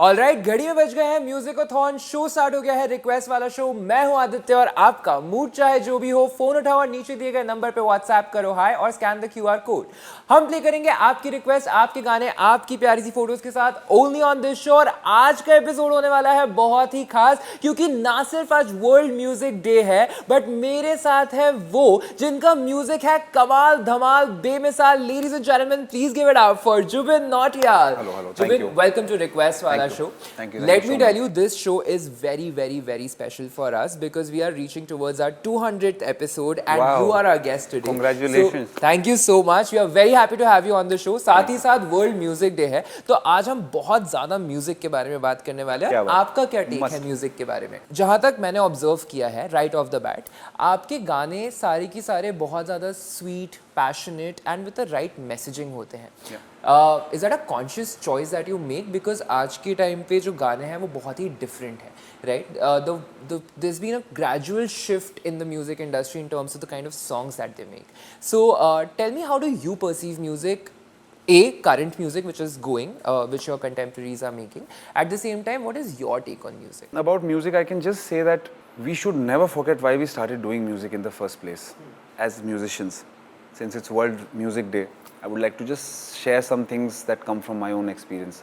Alright, घड़ी में बज गए हैं म्यूजिकथॉन, शो स्टार्ट हो गया है, रिक्वेस्ट वाला शो। मैं हूं आदित्य और आपका मूड चाहे जो भी हो, फोन उठाओ और नीचे दिए गए नंबर पे व्हाट्सएप करो हाय और स्कैन द क्यूआर कोड। हम प्ले करेंगे आपकी रिक्वेस्ट, आपके गाने, आपकी प्यारी सी फोटोज के साथ ओनली ऑन दिस शो। और आज का एपिसोड होने वाला है बहुत ही खास, क्योंकि ना सिर्फ आज वर्ल्ड म्यूजिक डे है, बट मेरे साथ है वो जिनका म्यूजिक है कमाल धमाल बेमिसाल। Ladies and gentleman, please give it up for Zubin Nautiyal. Hello, thank Zubin, you. Welcome to request वाला show. Thank you Let so me tell much. you, this show is very special for us because we are reaching towards our 200th episode and Wow. you are our guest today. Congratulations. So, thank you so much. We are very happy to have you on the show. साथ ही साथ World Music Day है, तो आज हम बहुत ज़्यादा music के बारे में बात करने वाले हैं। आपका क्या टेक है म्यूजिक के बारे में? जहाँ तक मैंने ऑब्जर्व किया है राइट ऑफ द बैट, आपके गाने सारे की सारे बहुत ज़्यादा sweet, passionate and with the right messaging होते हैं। Is that a conscious choice that you make? Because आज के टाइम पे जो गाने हैं वो बहुत ही डिफरेंट है, right? there's been a gradual shift in the music industry in terms of the kind of songs that they make. So tell me, how do you perceive music? Current music which is going, which your contemporaries are making. At the same time, what is your take on music? About music, I can just say that we should never forget why we started doing music in the first place as musicians. Since it's World Music Day, I would like to just share some things that come from my own experience.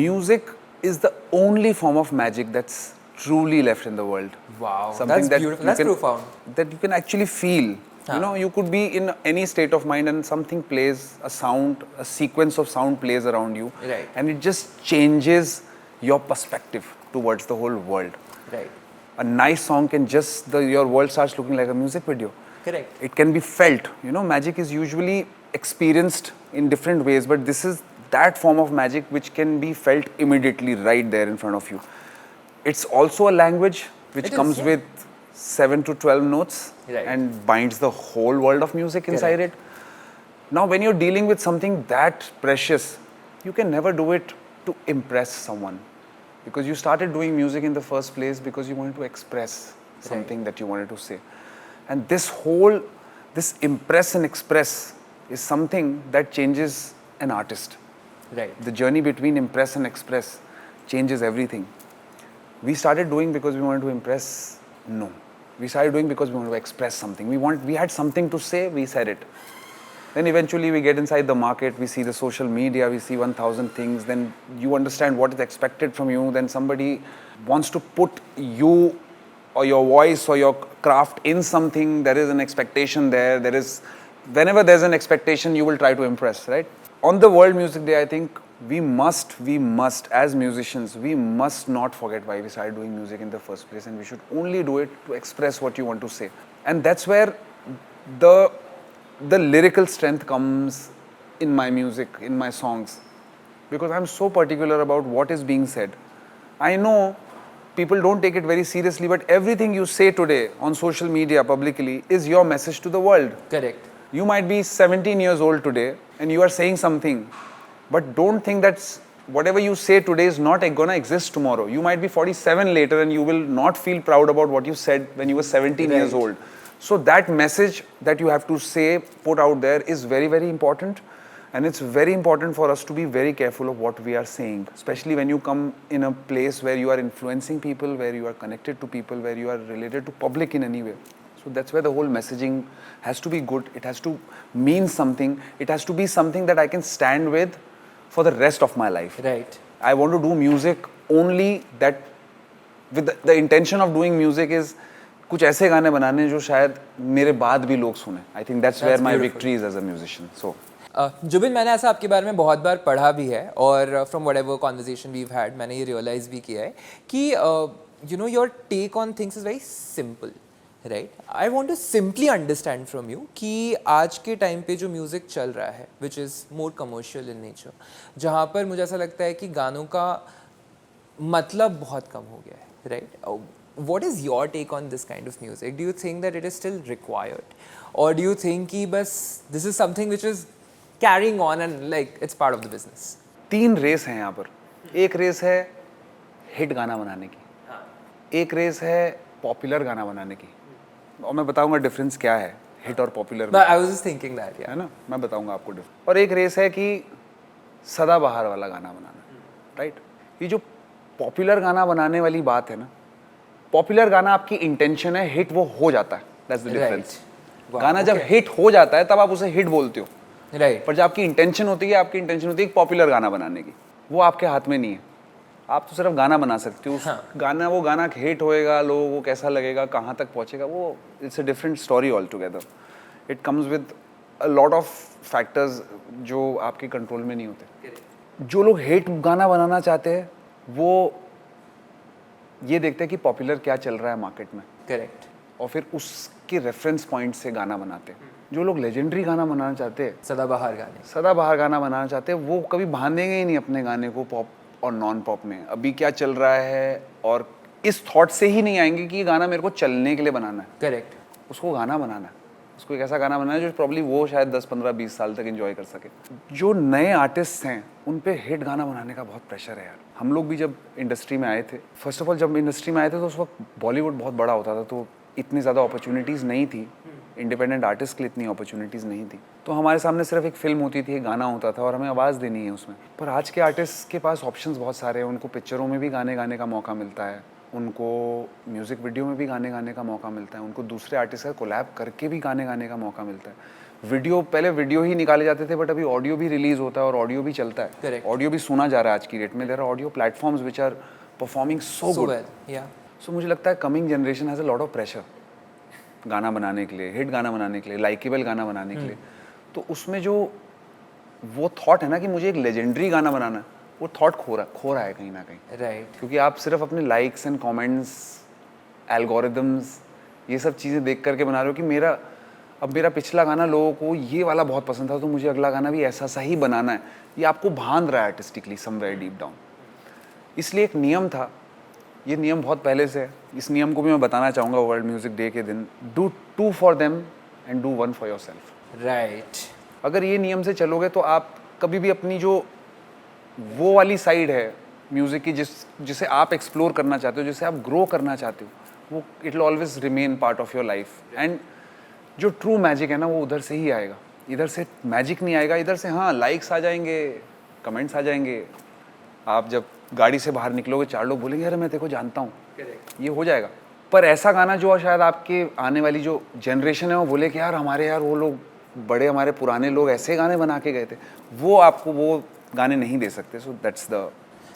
Music is the only form of magic that's truly left in the world. Wow, Something that's beautiful. That's profound. That you can actually feel. You know, you could be in any state of mind and something plays, a sound, a sequence of sound plays around you. Right. And it just changes your perspective towards the whole world. Right. A nice song can just, your world starts looking like a music video. Correct. It can be felt. You know, magic is usually experienced in different ways, but this is that form of magic which can be felt immediately right there in front of you. It's also a language which comes with 7 to 12 notes, right, and binds the whole world of music inside it. Now, when you're dealing with something that precious, you can never do it to impress someone, because you started doing music in the first place because you wanted to express something that you wanted to say. And this impress and express is something that changes an artist. Right. The journey between impress and express changes everything. We started doing because we wanted to impress? No. We started doing because we wanted to express something. We had something to say, we said it. Then eventually we get inside the market, we see the social media, we see 1000 things, then you understand what is expected from you, then somebody wants to put you or your voice or your craft in something, there is an expectation there. Whenever there's an expectation, you will try to impress, right? On the World Music Day, I think we must, as musicians, we must not forget why we started doing music in the first place, and we should only do it to express what you want to say. And that's where the lyrical strength comes in my music, in my songs, because I'm so particular about what is being said. I know people don't take it very seriously, but everything you say today on social media publicly is your message to the world. Correct. You might be 17 years old today and you are saying something, but don't think that whatever you say today is not going to exist tomorrow. You might be 47 later and you will not feel proud about what you said when you were 17 years old. So that message that you have to say, put out there, is very important. And it's very important for us to be very careful of what we are saying, especially when you come in a place where you are influencing people, where you are connected to people, where you are related to public in any way. So that's where the whole messaging has to be good. It has to mean something. It has to be something that I can stand with for the rest of my life. Right. I want to do music only that with the intention of doing music is कुछ ऐसे गाने बनाने जो शायद मेरे बाद भी लोग सुने. I think that's where my victory is as a musician. So Zubin, मैंने ऐसा आपके बारे में बहुत बार पढ़ा भी है और from whatever conversation we've had मैंने ये रियलाइज भी किया है कि you know your take on things is very simple, right? I want to simply understand from you कि आज के टाइम पे जो म्यूज़िक चल रहा है which is more commercial in nature, जहाँ पर मुझे ऐसा लगता है कि गानों का मतलब बहुत कम हो गया है, right? What is your take on this kind of music? Do you think that it is still required, or do you think कि बस this is something which is carrying on and like it's part of the business? 3 race हैं यहाँ पर. एक race है hit गाना बनाने की, एक रेस है पॉपुलर गाना बनाने की, और मैं बताऊंगा डिफरेंस क्या है हिट और पॉपुलर में. I was just thinking that, yeah. है ना, मैं बताऊंगा आपको डिफरेंस. और एक रेस है कि सदाबहार वाला गाना बनाना, राइट? ये जो पॉपुलर गाना बनाने वाली बात है ना, पॉपुलर गाना आपकी इंटेंशन है, हिट वो हो जाता है, दैट्स द डिफरेंस। गाना जब हिट हो जाता है तब आप उसे हिट बोलते हो, राइट। पर जब आपकी इंटेंशन होती है, आपकी इंटेंशन होती है एक पॉपुलर गाना बनाने की, वो आपके हाथ में नहीं है। आप तो सिर्फ गाना बना सकते हो, उस गाना, वो गाना हिट होएगा, लोगों को कैसा लगेगा, कहाँ तक पहुँचेगा, वो it's a different story all together. It comes with a lot of factors जो आपके कंट्रोल में नहीं होते। जो लोग हिट गाना बनाना चाहते हैं वो ये देखते हैं कि पॉपुलर क्या चल रहा है मार्केट में, करेक्ट, और फिर उसके रेफरेंस पॉइंट से गाना बनाते हैं। जो लोग लेजेंडरी गाना बनाना चाहते हैं, सदाबहार गाना बनाना चाहते हैं, वो कभी बांधेंगे ही नहीं अपने गाने को पॉप और नॉन पॉप में, अभी क्या चल रहा है, और इस थॉट से ही नहीं आएंगे कि ये गाना मेरे को चलने के लिए बनाना है। करेक्ट, उसको गाना बनाना है, उसको एक ऐसा गाना बनाना है जो प्रॉब्ली वो शायद 10, 15, 20 साल तक एंजॉय कर सके। जो नए आर्टिस्ट हैं उन पे हिट गाना बनाने का बहुत प्रेशर है यार। हम लोग भी जब इंडस्ट्री में आए थे, फर्स्ट ऑफ ऑल जब इंडस्ट्री में आए थे तो उस वक्त बॉलीवुड बहुत बड़ा होता था, तो इतनी ज़्यादा अपॉर्चुनिटीज़ नहीं थी, इंडिपेंडेंट आर्टिस्ट के लिए इतनी अपॉर्चुनिटीज़ नहीं थी, तो हमारे सामने सिर्फ एक फिल्म होती थी, एक गाना होता था और हमें आवाज़ देनी है उसमें। पर आज के आर्टिस्ट के पास ऑप्शंस बहुत सारे हैं, उनको पिक्चरों में भी गाने गाने का मौका मिलता है, उनको म्यूज़िक वीडियो में भी गाने गाने का मौका मिलता है, उनको दूसरे आर्टिस्ट का कोलैब करके भी गाने गाने का मौका मिलता है। वीडियो, पहले वीडियो ही निकाले जाते थे, बट अभी ऑडियो भी रिलीज़ होता है और ऑडियो भी चलता है, ऑडियो भी सुना जा रहा है आज की डेट में। There are audio platforms which are performing so good. So मुझे लगता है coming generation has a lot of pressure गाना बनाने के लिए, हिट गाना बनाने के लिए, लाइकेबल गाना बनाने के लिए। तो उसमें जो वो थॉट है ना कि मुझे एक लेजेंडरी गाना बनाना है, वो थॉट खो रहा है कहीं ना कहीं, राइट। क्योंकि आप सिर्फ अपने लाइक्स एंड कमेंट्स, एल्गोरिदम्स, ये सब चीज़ें देख करके बना रहे हो कि मेरा पिछला गाना लोगों को ये वाला बहुत पसंद था, तो मुझे अगला गाना भी ऐसा सा ही बनाना है। ये आपको बांध रहा है आर्टिस्टिकली समवेयर डीप डाउन। इसलिए एक नियम था, ये नियम बहुत पहले से है, इस नियम को भी मैं बताना चाहूँगा वर्ल्ड म्यूजिक डे के दिन, do 2 for them and do 1 for yourself. Right. अगर ये नियम से चलोगे तो आप कभी भी अपनी जो वो वाली साइड है म्यूज़िक की, जिसे आप एक्सप्लोर करना चाहते हो, जिसे आप ग्रो करना चाहते हो, वो it will always remain part of your life. And जो ट्रू मैजिक है ना, वो उधर से ही आएगा, इधर से मैजिक नहीं आएगा। इधर से हाँ लाइक्स आ जाएंगे, कमेंट्स आ जाएंगे, आप जब गाड़ी से बाहर निकलोगे 4 लोग बोलेंगे अरे मैं तेरे को जानता हूँ, ये हो जाएगा। पर ऐसा गाना जो शायद आपके आने वाली जो जनरेशन है वो बोले कि यार वो लोग बड़े, हमारे पुराने लोग ऐसे गाने बना के गए थे, वो आपको वो गाने नहीं दे सकते। So that's the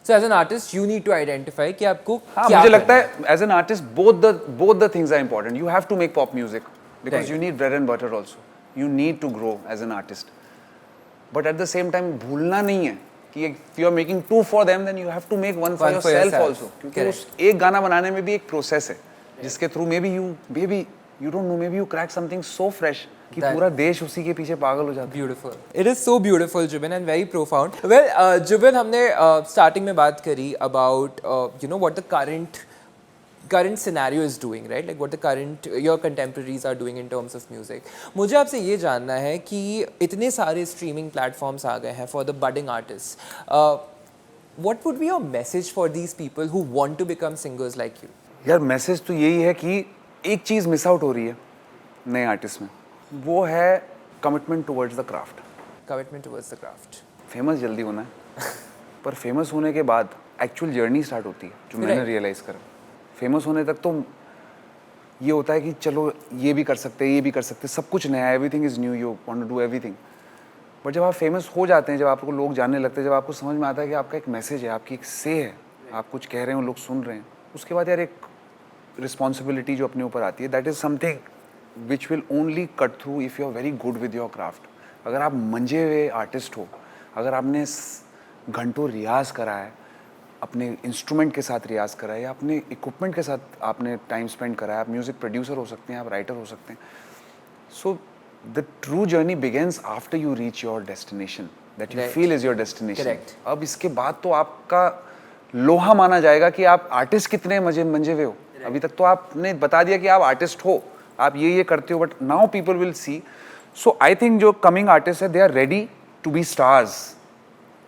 So as an artist you need to identify कि आपको हाँ, मुझे लगता है as an artist both the things are important. You have to make pop music because you need bread and butter also. You need to grow as an artist. But at the same time भूलना नहीं है कि if you are making 2 for them then you have to make 1 for yourself also. क्योंकि उस एक गाना बनाने में भी एक प्रोसेस है जिसके through maybe you don't know, maybe you crack something so fresh कि पूरा देश उसी के पीछे पागल हो जाता है। Beautiful. It is so beautiful, Jubin, and very profound. Well, Jubin, हमने starting में बात करी about what the current scenario is doing, right? Like what the your contemporaries are doing in terms of music. मुझे आपसे ये जानना है कि इतने सारे streaming platforms आ गए हैं for the budding artists. What would be your message for these people who want to become singers like you? यार मैसेज तो यही है कि एक चीज़ मिस आउट हो रही है नए आर्टिस्ट में, वो है commitment towards the craft. Commitment towards the craft. Famous जल्दी होना है पर फेमस होने के बाद एक्चुअल जर्नी स्टार्ट होती है, जो मैंने रियलाइज़ करा। फेमस होने तक तो ये होता है कि चलो ये भी कर सकते हैं, ये भी कर सकते हैं, सब कुछ नया है, everything is new, you want to do everything. But जब आप फेमस हो जाते हैं, जब आपको लोग जानने लगते हैं, जब आपको समझ में आता है कि आपका एक मैसेज है, आपकी एक से है, आप कुछ कह रहे हो, लोग सुन रहे हैं, उसके बाद यार एक रिस्पॉन्सिबिलिटी जो अपने ऊपर आती है, that is something which will only cut through if you are very good with your craft. अगर आप मंजे हुए आर्टिस्ट हो, अगर आपने घंटों रियाज करा है, अपने इंस्ट्रूमेंट के साथ रियाज करा है, या अपने इक्विपमेंट के साथ आपने टाइम स्पेंड करा है, आप म्यूज़िक प्रोड्यूसर हो सकते हैं, आप राइटर हो सकते हैं। So the true journey begins after you reach your destination that you feel is your destination. अब इसके बाद तो आपका लोहा माना जाएगा कि आप आर्टिस्ट कितने मंजे हुए हो। अभी तक तो आपने बता दिया कि आप आर्टिस्ट हो, आप ये करते हो, but now people will see. So I think जो कमिंग आर्टिस्ट है, they are ready to be stars,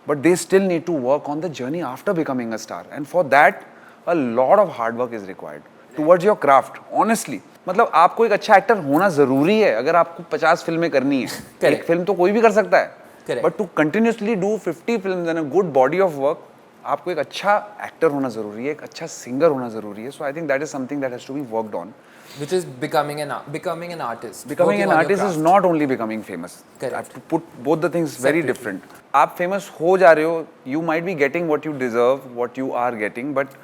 but they still need to work on the journey after becoming a star, and for that a lot of hard work is required towards your craft. Honestly, मतलब आपको एक अच्छा actor होना ज़रूरी है। अगर आपको 50 फिल्में करनी है, एक फिल्म तो कोई भी कर सकता है, but to continuously do 50 films and a good body of work, आपको एक अच्छा एक्टर होना ज़रूरी है, एक अच्छा सिंगर होना ज़रूरी है. So I think that is something that has to be worked on. Which is becoming an artist. Becoming an Working on your artist is craft. not only becoming famous. Correct. I have to put both the things very Separately. different. आप famous हो जा रहे हो, you might be getting what you deserve, what you are getting, but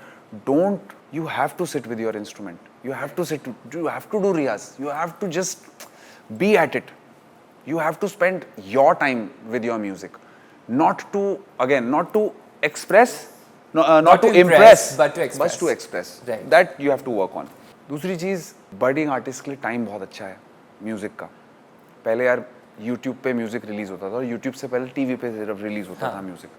don't, you have to sit with your instrument. You have to sit, you have to do riyaz. You have to just be at it. You have to spend your time with your music. Not to, again, not to express, not to impress, but to express. But to express. Right. That you have to work on. दूसरी चीज़, बर्डिंग artist के लिए time बहुत अच्छा है music का. पहले यार YouTube पे म्यूज़िक रिलीज़ होता था और यूट्यूब से पहले टीवी पे सिर्फ रिलीज़ होता था म्यूज़िक.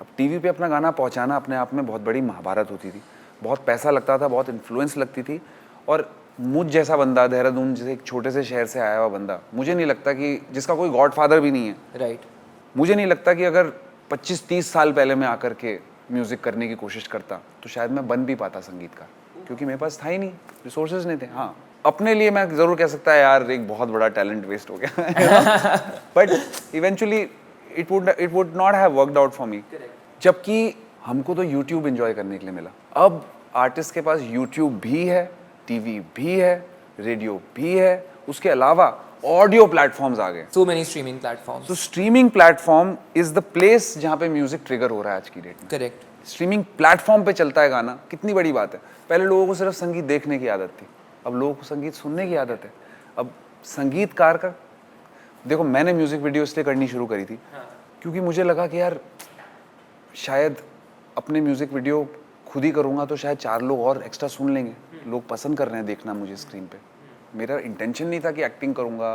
अब टीवी पे अपना गाना पहुंचाना अपने आप में बहुत बड़ी महाभारत होती थी. बहुत पैसा लगता था, बहुत इन्फ्लुएंस लगती थी. और मुझ जैसा बंदा, देहरादून जैसे एक छोटे से शहर से आया हुआ बंदा, मुझे नहीं लगता कि, जिसका कोई गॉडफादर भी नहीं है, राइट, मुझे नहीं लगता कि अगर 25-30 साल पहले मैं आकर के म्यूज़िक करने की कोशिश करता तो शायद मैं बन भी पाता संगीतकार, क्योंकि मेरे पास था ही नहीं, रिसोर्सेज नहीं थे. हाँ, अपने लिए मैं ज़रूर कह सकता है यार एक बहुत बड़ा टैलेंट वेस्ट हो गया, but eventually it would not have worked out for me. जबकि हमको तो यूट्यूब एंजॉय करने के लिए मिला. अब आर्टिस्ट के पास यूट्यूब भी है, टीवी भी है, रेडियो भी है, उसके अलावा ऑडियो प्लेटफॉर्म्स आ गए. So many streaming platforms. तो streaming platform is the place जहाँ पे म्यूजिक ट्रिगर हो रहा है आज की डेट में. करेक्ट. स्ट्रीमिंग प्लेटफॉर्म पे चलता है गाना, कितनी बड़ी बात है. पहले लोगों को सिर्फ संगीत देखने की आदत थी, अब लोगों को संगीत सुनने की आदत है. अब संगीतकार का देखो, मैंने म्यूजिक वीडियो इसलिए करनी शुरू करी थी क्योंकि मुझे लगा कि यार शायद अपने म्यूजिक वीडियो खुद ही करूँगा तो शायद 4 लोग और एक्स्ट्रा सुन लेंगे. लोग पसंद कर रहे हैं देखना मुझे स्क्रीन पे. मेरा इंटेंशन नहीं था कि एक्टिंग करूँगा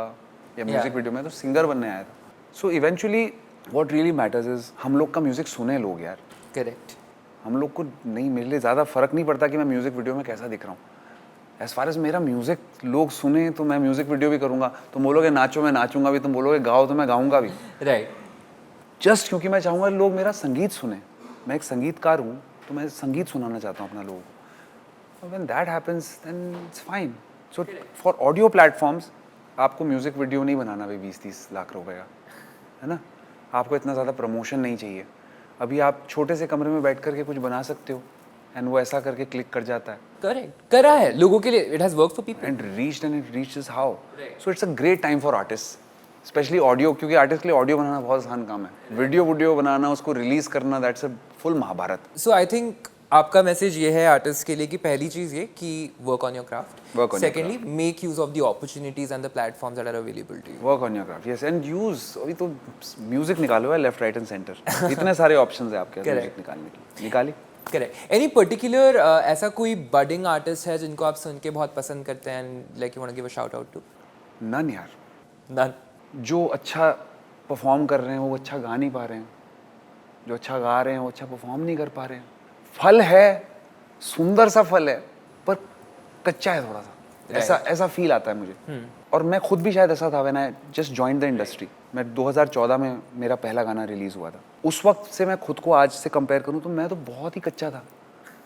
या म्यूजिक वीडियो में, तो सिंगर बनने आया था. So eventually what really matters is हम लोग का म्यूजिक सुने लोग यार. करेक्ट. हम लोग को नहीं, मेरे लिए ज़्यादा फ़र्क नहीं पड़ता कि मैं म्यूज़िक वीडियो में कैसा दिख रहा हूँ. एज़ फार एज मेरा म्यूज़िक लोग सुने तो मैं म्यूज़िक वीडियो भी करूँगा. तुम बोलोगे नाचो, मैं नाचूंगा भी. तुम बोलोगे गाओ तो मैं गाऊंगा भी. राइट. जस्ट क्योंकि मैं चाहूँगा लोग मेरा संगीत सुने. मैं एक संगीतकार हूँ तो मैं संगीत सुनाना चाहता हूँ अपना लोगों को. When that happens then it's fine. So for audio platforms आपको म्यूज़िक वीडियो नहीं बनाना भाई 20-30 लाख रुपए का, है ना. आपको इतना ज़्यादा प्रमोशन नहीं चाहिए. अभी आप छोटे से कमरे में बैठ करके कुछ बना सकते हो एंड वो ऐसा करके क्लिक कर जाता है. करेक्ट. करा है लोगों के लिए. It has worked for people and it reaches how. So it's a great time for artist, specially audio, क्योंकि आर्टिस्ट के लिए ऑडियो बनाना बहुत आसान काम है. वीडियो बनाना, उसको रिलीज करना, that's a full Mahabharat. So I think आपका मैसेज ये है आर्टिस्ट के लिए कि पहली चीज ये कि work on your craft. Secondly make use of the opportunities and the platforms that are available to you. Work on your craft, yes, and use. अभी तो म्यूजिक निकालो है लेफ्ट राइट एंड सेंटर. इतने सारे ऑप्शंस है आपके पास music निकालने के. निकाली. करेक्ट. एनी पर्टिकुलर ऐसा कोई बडिंग आर्टिस्ट है जिनको आप सुन के बहुत पसंद करते हैं and like you want to give a shout out to? None यार. नन. जो अच्छा परफॉर्म कर रहे हैं वो अच्छा गा नहीं पा रहे हैं. जो अच्छा गा रहे हैं वो अच्छा परफॉर्म नहीं कर पा रहे हैं. फल है, सुंदर सा फल है, पर कच्चा है थोड़ा सा. ऐसा फील आता है मुझे. और मैं खुद भी शायद ऐसा था. When I just joined the industry, मैं 2014 में मेरा पहला गाना रिलीज हुआ था. उस वक्त से मैं खुद को आज से कंपेयर करूं तो मैं तो बहुत ही कच्चा था.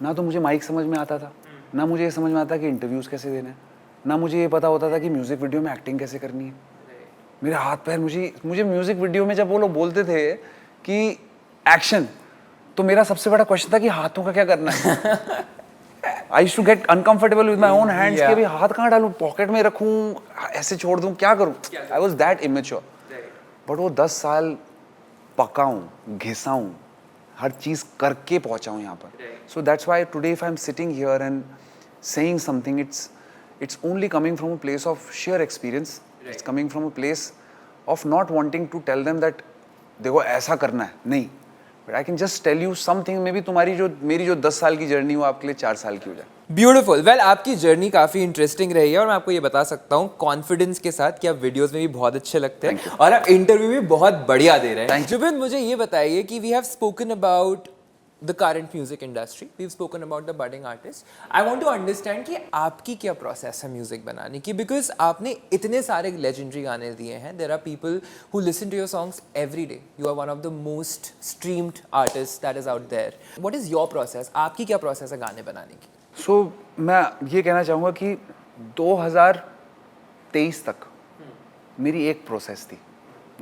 ना तो मुझे माइक समझ में आता था, ना मुझे ये समझ में आता कि इंटरव्यूज़ कैसे देने हैं, ना मुझे ये पता होता था कि म्यूज़िक वीडियो में एक्टिंग कैसे करनी है. मेरे हाथ पैर, मुझे म्यूज़िक वीडियो में जब वो लोग बोलते थे कि एक्शन, तो मेरा सबसे बड़ा क्वेश्चन था कि हाथों का क्या करना है. I used to get uncomfortable with my own hands. कि अभी हाथ कहाँ डालूं, पॉकेट में रखूं, ऐसे छोड़ दूं, क्या करूं. I was that immature. But वो 10 साल पका हूं, घिसा हूं, हर चीज़ करके पहुंचा हूं यहाँ पर. So that's why today if I'm sitting here and saying something, it's only coming from a place of sheer experience. It's coming from a place of not wanting to tell them that देखो ऐसा करना है, नहीं. But I can just tell you something, maybe मेरी जो 10 साल की journey वो आपके लिए 4 साल की हो जाए. ब्यूटीफुल. वेल, आपकी जर्नी काफ़ी इंटरेस्टिंग रही है और मैं आपको ये बता सकता हूँ कॉन्फिडेंस के साथ कि आप वीडियोस में भी बहुत अच्छे लगते हैं और आप इंटरव्यू भी बहुत बढ़िया दे रहे हैं. जुबिन, मुझे ये बताइए कि we have spoken about the current music industry, we've spoken about the budding artists. I want to understand कि आपकी क्या प्रोसेस है म्यूजिक बनाने की, बिकॉज आपने इतने सारे लेजेंडरी गाने दिए हैं. there are people who listen to your songs every day. You are one of the most streamed artists that is out there. What is your process? आपकी क्या प्रोसेस है गाने बनाने की? So मैं ये कहना चाहूँगा कि 2023 तक मेरी एक प्रोसेस थी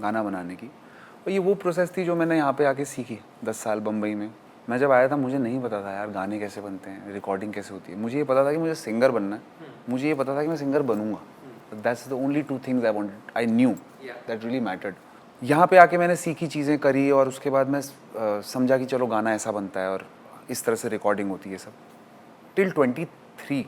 गाना बनाने की, और ये वो प्रोसेस थी जो मैंने यहाँ पे आके सीखी 10 साल बम्बई में. मैं जब आया था मुझे नहीं पता था यार गाने कैसे बनते हैं, रिकॉर्डिंग कैसे होती है। मुझे ये पता था कि मुझे सिंगर बनना है, मुझे ये पता था कि मैं सिंगर बनूंगा। That's the only two things I wanted, I knew that really mattered. यहाँ पे आके मैंने सीखी चीज़ें करी और उसके बाद मैं समझा कि चलो गाना ऐसा बनता है और इस तरह से रिकॉर्डिंग होती है सब। टिल 23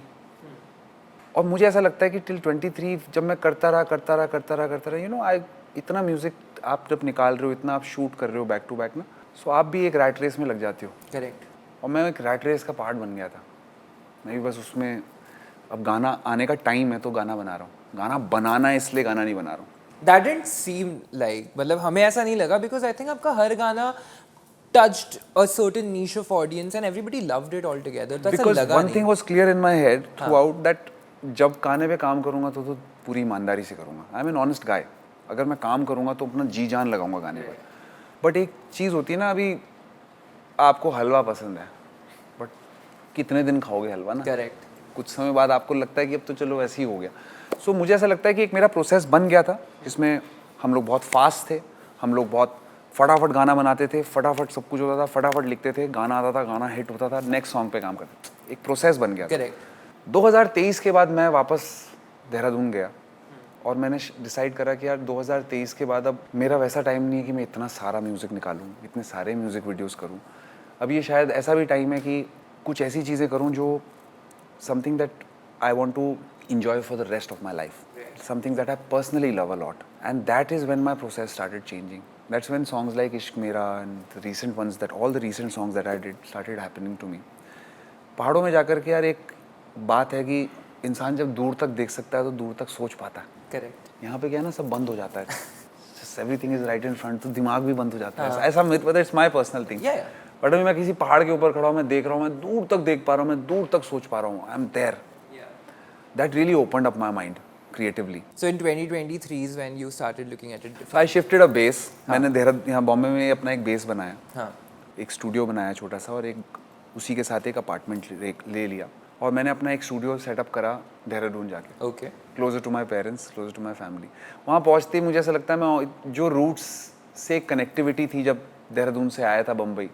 और मुझे ऐसा लगता है कि टिल 23 जब मैं करता रहा यू नो आई इतना म्यूज़िक आप जब निकाल रहे हो, इतना आप शूट कर रहे हो बैक टू बैक ना, सो आप भी एक रैट रेस में लग जाते हो। करेक्ट। और मैं एक रैट रेस का पार्ट बन गया था। मैं भी बस उसमें, अब गाना आने का टाइम है तो गाना बना रहा हूँ, गाना बनाना है इसलिए गाना नहीं बना रहा हूँ। That didn't seem like, मतलब हमें ऐसा नहीं लगा, because I think आपका हर गाना touched a certain niche of audience and everybody loved it altogether. तो ऐसा Because लगा one नहीं। thing was clear in my head throughout that जब गाने पे काम करूँगा तो पूरी ईमानदारी से करूँगा। I am an honest guy. अगर मैं काम करूँगा तो अपना जी जान लगाऊंगा गाने पर। बट एक चीज़ होती है ना, अभी आपको हलवा पसंद है बट कितने दिन खाओगे हलवा ना। करेक्ट। कुछ समय बाद आपको लगता है कि अब तो चलो ऐसे ही हो गया। सो मुझे ऐसा लगता है कि एक मेरा प्रोसेस बन गया था जिसमें हम लोग बहुत फास्ट थे, हम लोग बहुत फटाफट गाना बनाते थे, फटाफट सब कुछ होता था, फटाफट लिखते थे, गाना आता था, गाना हिट होता था, नेक्स्ट सॉन्ग पे काम करते थे। एक प्रोसेस बन गया। करेक्ट। 2023 के बाद मैं वापस देहरादून गया और मैंने डिसाइड करा कि यार 2023 के बाद अब मेरा वैसा टाइम नहीं है कि मैं इतना सारा म्यूज़िक निकालूं, इतने सारे म्यूज़िक वीडियोस करूं। अब ये शायद ऐसा भी टाइम है कि कुछ ऐसी चीज़ें करूं जो something that I want to enjoy for the rest of my life, something that I personally love a lot, and that is when my process started changing. That's when songs like Ishq Mera and the recent ones, that all the recent songs that I did started happening to me. पहाड़ों में जाकर के यार एक बात है कि इंसान जब दूर तक देख सकता है तो दूर तक सोच पाता है। करेक्ट। यहाँ पे क्या है ना, सब बंद हो जाता है। Just everything is right in front, तो दिमाग भी बंद हो जाता है। ऐसा मतलब it's my personal thing. But अभी मैं किसी पहाड़ के ऊपर खड़ा हूँ, मैं देख रहा हूँ, मैं दूर तक देख पा रहा हूँ, मैं दूर तक सोच पा रहा हूँ। I am there. That really opened up my mind creatively. So in 2023 is when you started looking at it. So I shifted a base. मैंने देहरादून यहाँ बॉम्बे में अपना एक बेस बनाया। हाँ। एक स्टूडियो बनाया छोटा सा और एक उसी के साथ एक अपार्टमेंट ले लिया और मैंने अपना एक स्टूडियो सेटअप करा देहरादून जाके। Okay. Closer to my parents, closer to my family. वहाँ पहुँचते ही मुझे ऐसा लगता है मैं जो रूट्स से कनेक्टिविटी थी जब देहरादून से आया था बम्बई,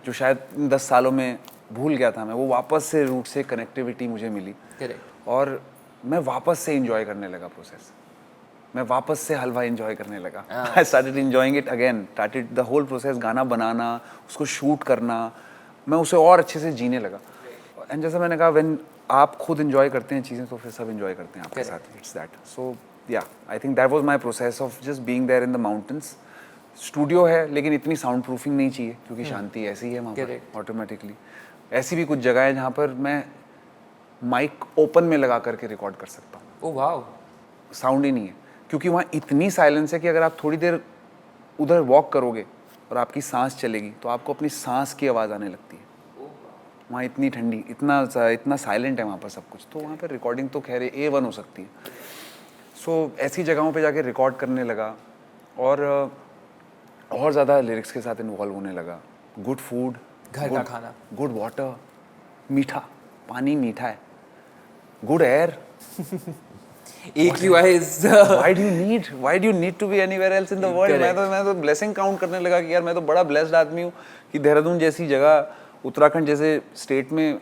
जो शायद 10 सालों में भूल गया था मैं, वो वापस से रूट से कनेक्टिविटी मुझे मिली। करेक्ट। और मैं वापस से एंजॉय करने लगा प्रोसेस। मैं वापस से हलवा एंजॉय करने लगा। I started enjoying it again, started the whole process, गाना बनाना, उसको शूट करना, मैं उसे और अच्छे से जीने लगा। एंड जैसा मैंने कहा, व्हेन आप खुद एंजॉय करते हैं चीज़ें तो फिर सब एंजॉय करते हैं आपके साथ। It's that. So yeah I think that was my process of just being there in the mountains. Studio है लेकिन इतनी साउंड प्रूफिंग नहीं चाहिए क्योंकि शांति ऐसी है वहाँ पर ऑटोमेटिकली। ऐसी भी कुछ जगह है जहाँ पर मैं माइक ओपन में लगा करके रिकॉर्ड कर सकता हूँ। Oh wow. साउंड ही नहीं है क्योंकि वहाँ इतनी साइलेंस है कि अगर आप थोड़ी देर उधर वॉक करोगे और आपकी सांस चलेगी तो आपको अपनी सांस की आवाज़ आने लगती है। वहाँ इतनी ठंडी, इतना साइलेंट है वहाँ पर सब कुछ, तो वहाँ पर रिकॉर्डिंग तो खैर A1 हो सकती है। सो ऐसी जगहों पे जाके रिकॉर्ड करने लगा और ज़्यादा लिरिक्स के साथ इन्वॉल्व होने लगा। गुड फूड, घर का खाना, गुड वाटर, मीठा पानी, मीठा है, good air. AQI is why do you need to be anywhere else in the world? मैं तो ब्लेसिंग काउंट करने लगा कि यार मैं तो बड़ा ब्लेस्ड आदमी हूँ कि देहरादून जैसी जगह, उत्तराखंड जैसे स्टेट में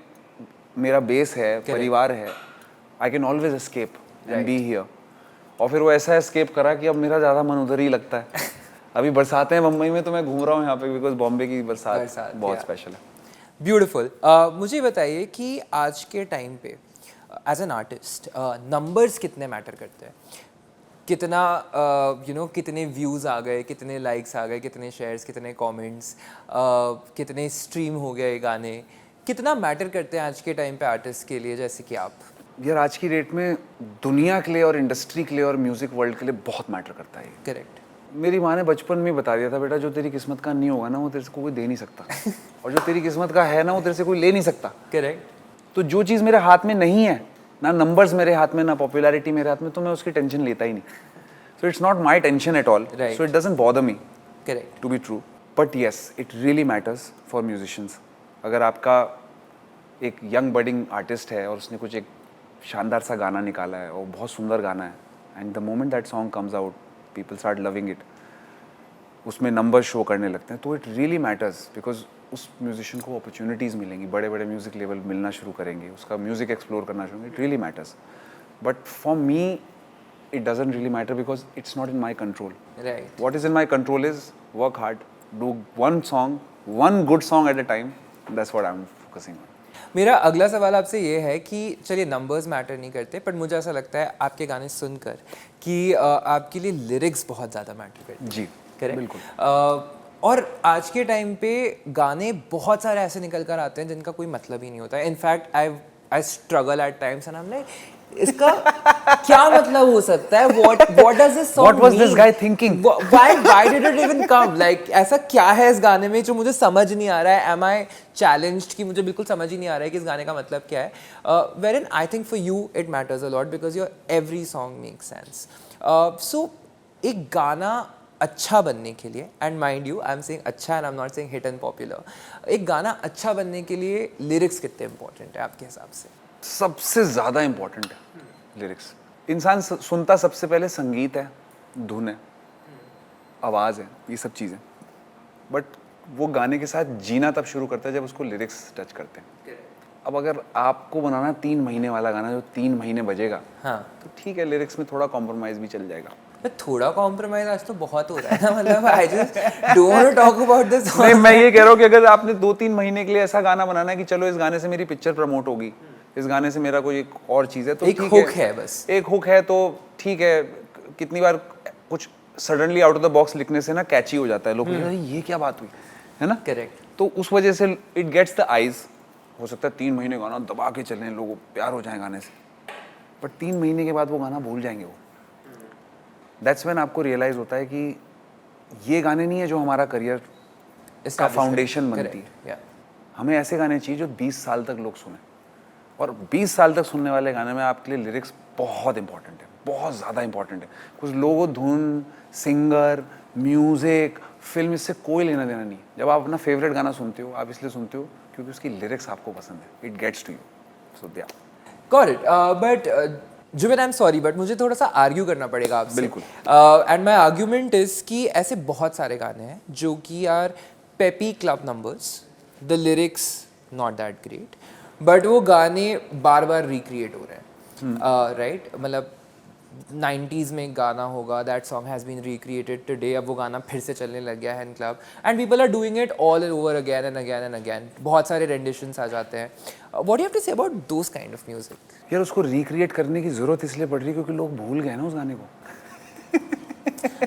मेरा बेस है, परिवार है। I can always escape and be here. और फिर वो ऐसा एस्केप करा कि अब मेरा ज़्यादा मन उधर ही लगता है। अभी बरसातें हैं मुंबई में तो मैं घूम रहा हूँ यहाँ पे बिकॉज बॉम्बे की बरसात बहुत स्पेशल है। ब्यूटिफुल। मुझे बताइए कि आज के टाइम पे एज एन आर्टिस्ट नंबर्स कितने मैटर करते हैं? कितना कितने व्यूज़ आ गए, कितने लाइक्स आ गए, कितने शेयर्स, कितने कमेंट्स, कितने स्ट्रीम हो गए गाने, कितना मैटर करते हैं आज के टाइम पे आर्टिस्ट के लिए जैसे कि आप? यार आज की डेट में दुनिया के लिए और इंडस्ट्री के लिए और म्यूज़िक वर्ल्ड के लिए बहुत मैटर करता है। करेक्ट। मेरी माँ ने बचपन में बता दिया था, बेटा जो तेरी किस्मत का नहीं होगा ना वो तेरे से कोई दे नहीं सकता और जो तेरी किस्मत का है ना वो तेरे से कोई ले नहीं सकता। करेक्ट। तो जो चीज़ मेरे हाथ में नहीं है, ना नंबर्स मेरे हाथ में, ना पॉपुलैरिटी मेरे हाथ में, तो मैं उसकी टेंशन लेता ही नहीं। So it's not my tension at all, so it doesn't bother me. Correct. To be true, but yes it really matters for musicians. अगर आपका एक यंग बडिंग आर्टिस्ट है और उसने कुछ एक शानदार सा गाना निकाला है और बहुत सुंदर गाना है, and the moment that song comes out people start loving it, उसमें नंबर शो करने लगते हैं, तो इट रियली मैटर्स बिकॉज उस म्यूजिशियन को अपॉर्चुनिटीज़ मिलेंगी, बड़े बड़े म्यूजिक लेवल मिलना शुरू करेंगे, उसका म्यूजिक एक्सप्लोर करना शुरू करेंगे, it really matters. But for me it doesn't really matter because it's not in my control. Right. What is in my control is work hard, do one song, one good song at a time. That's what I'm focusing on. मेरा अगला सवाल आपसे ये है कि चलिए numbers matter नहीं करते, पर मुझे ऐसा लगता है आपके गाने सुनकर कि आपके लिए लिरिक्स बहुत ज़्यादा मैटर करते हैं. जी, करेक्ट. बिल्कुल. और आज के टाइम पे गाने बहुत सारे ऐसे निकल कर आते हैं जिनका कोई मतलब ही नहीं होता है. In fact I struggle at times and I am like इसका क्या मतलब हो सकता है? what does this song What was mean? this guy thinking? Why did it even come? Like ऐसा क्या है इस गाने में जो मुझे समझ नहीं आ रहा है? Am I challenged कि मुझे बिल्कुल समझ ही नहीं आ रहा है कि इस गाने का मतलब क्या है? Wherein I think for you it matters a lot because your every song makes sense. So एक गाना अच्छा बनने के लिए, and mind you, I'm saying अच्छा and I'm not saying hit and popular. एक गाना अच्छा बनने के लिए लिरिक्स कितने important है आपके हिसाब से? सबसे ज़्यादा इम्पोर्टेंट है लिरिक्स. इंसान सुनता सबसे पहले संगीत है, धुन है, आवाज़ है, ये सब चीज़ें, बट वो गाने के साथ जीना तब शुरू करता है जब उसको लिरिक्स टच करते हैं. अब अगर आपको बनाना 3 महीने वाला गाना जो 3 महीने बजेगा, हाँ, तो ठीक है, लिरिक्स में थोड़ा कॉम्प्रोमाइज़ भी चल जाएगा. थोड़ा कॉम्प्रोमाइज आज तो बहुत हो रहा है ना. मतलब I just don't want to talk about this. नहीं, मैं ये कह रहा हूँ कि अगर आपने 2-3 महीने के लिए ऐसा गाना बनाना है कि चलो इस गाने से मेरी पिक्चर प्रमोट होगी, इस गाने से मेरा कोई एक और चीज़ है, तो एक हुक है, बस एक हुक है तो ठीक है. कितनी बार कुछ suddenly out of the box लिखने से ना कैची हो जाता है, लोग कहते हैं ये क्या बात हुई, है ना. करेक्ट. तो उस वजह से इट गेट्स द आइज. हो सकता है 3 महीने गाना दबा के चलें, लोगों प्यार हो जाए गाने से, बट 3 महीने के बाद वो गाना भूल जाएंगे. वो दैट्स व्हेन आपको रियलाइज होता है कि ये गाने नहीं है जो हमारा करियर का फाउंडेशन बनती है. हमें ऐसे गाने चाहिए जो 20 साल तक लोग सुने, और 20 साल तक सुनने वाले गाने में आपके लिए लिरिक्स बहुत इंपॉर्टेंट है, बहुत ज़्यादा इंपॉर्टेंट है. कुछ लोगों धुन, सिंगर, म्यूज़िक, फिल्म, इससे कोई लेना देना नहीं. जब आप अपना फेवरेट गाना सुनते हो, आप इसलिए सुनते हो क्योंकि उसकी लिरिक्स आपको पसंद है. It gets to you. So yeah got it. But Zubin, I am sorry but मुझे थोड़ा सा आर्ग्यू करना पड़ेगा आपसे. बिल्कुल. एंड माई आर्ग्यूमेंट इज कि ऐसे बहुत सारे गाने हैं जो कि are peppy club numbers, the lyrics not that great, but वो गाने बार बार रिक्रिएट हो रहे हैं. राइट. मतलब 90s में गाना होगा, that song has been recreated today, अब वो गाना फिर से चलने लग गया है in club, and people are doing it all over again and again and again. बहुत सारे रेंडिशंस आ जाते हैं. What you have to say about those kind of music? यार, उसको रिक्रिएट करने की जरूरत इसलिए पड़ रही है क्योंकि लोग भूल गए ना उस गाने को.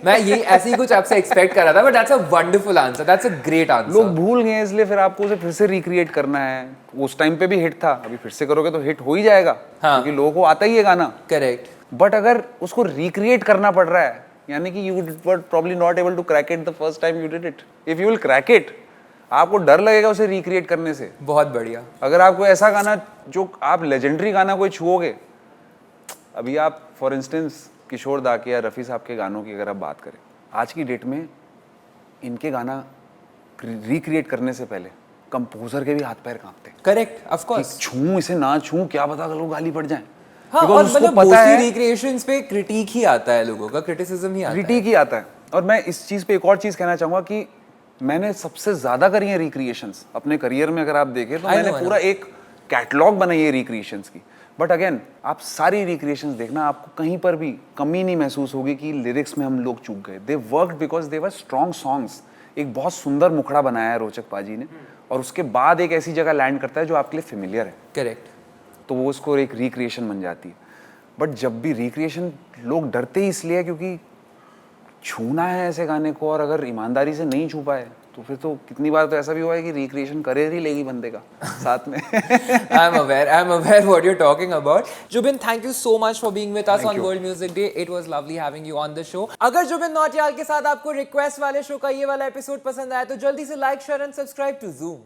मैं ये ऐसे ही कुछ आपसे एक्सपेक्ट कर रहा था, but that's a wonderful answer, that's a great answer. लोग भूल गए इसलिए फिर आपको उसे फिर से रिक्रिएट करना है. उस टाइम पे भी हिट था, अभी फिर से करोगे तो हिट हो ही जाएगा. हाँ. क्योंकि लोगों को आता ही है गाना. करेक्ट. बट अगर उसको रिक्रिएट करना पड़ रहा है, यानी कि you were probably not able to crack it the first time you did it. If you will crack it, आपको डर लगेगा उसे रिक्रिएट करने से. बहुत बढ़िया. अगर आपको ऐसा गाना जो आप लेजेंडरी गाना कोई छुओगे, अभी आप फॉर इंस्टेंस किशोर दा के या रफ़ी साहब के गानों की अगर आप बात करें, आज की डेट में इनके गाना रिक्रिएट करने से पहले कंपोजर के भी हाथ पैर कांपते हैं. Correct, of course. छूं इसे ना छूं, क्या पता लोग गाली पड़ जाएं. हाँ, और मतलब मोस्टली रिक्रिएशंस पे क्रिटिक ही आता है, लोगों का क्रिटिसिज्म ही आता है. क्रिटिक ही आता है. और मैं इस चीज़ पे एक और चीज़ कहना चाहूँगा कि मैंने सबसे ज़्यादा करी है रिक्रिएशंस अपने करियर में. अगर आप देखें तो मैंने पूरा एक कैटलॉग बनाई है रिक्रिएशंस की. बट अगेन, आप सारी रिक्रिएशंस देखना, आपको कहीं पर भी कमी नहीं महसूस होगी कि लिरिक्स में हम लोग चूक गए. They worked because they were strong songs. एक बहुत सुंदर मुखड़ा बनाया है रोचक पाजी ने, और उसके बाद एक ऐसी जगह लैंड करता है जो आपके लिए फेमिलियर है. करेक्ट. तो वो उसको एक रिक्रिएशन बन जाती है. बट जब भी रिक्रिएशन, लोग डरते ही इसलिए है क्योंकि छूना है ऐसे गाने को, और अगर ईमानदारी से नहीं छू पाए तो फिर तो कितनी बार तो ऐसा भी हुआ है कि रिक्रिएशन करियर ही लेगी बंदे का साथ में. I'm aware what you're talking about. Jubin, thank you so much for being with us on World Music Day. It was lovely having you on the show. अगर जुबिन नौटियाल के साथ आपको रिक्वेस्ट वाले शो का ये वाला एपिसोड पसंद आया तो जल्दी से like, share and subscribe to Zoom.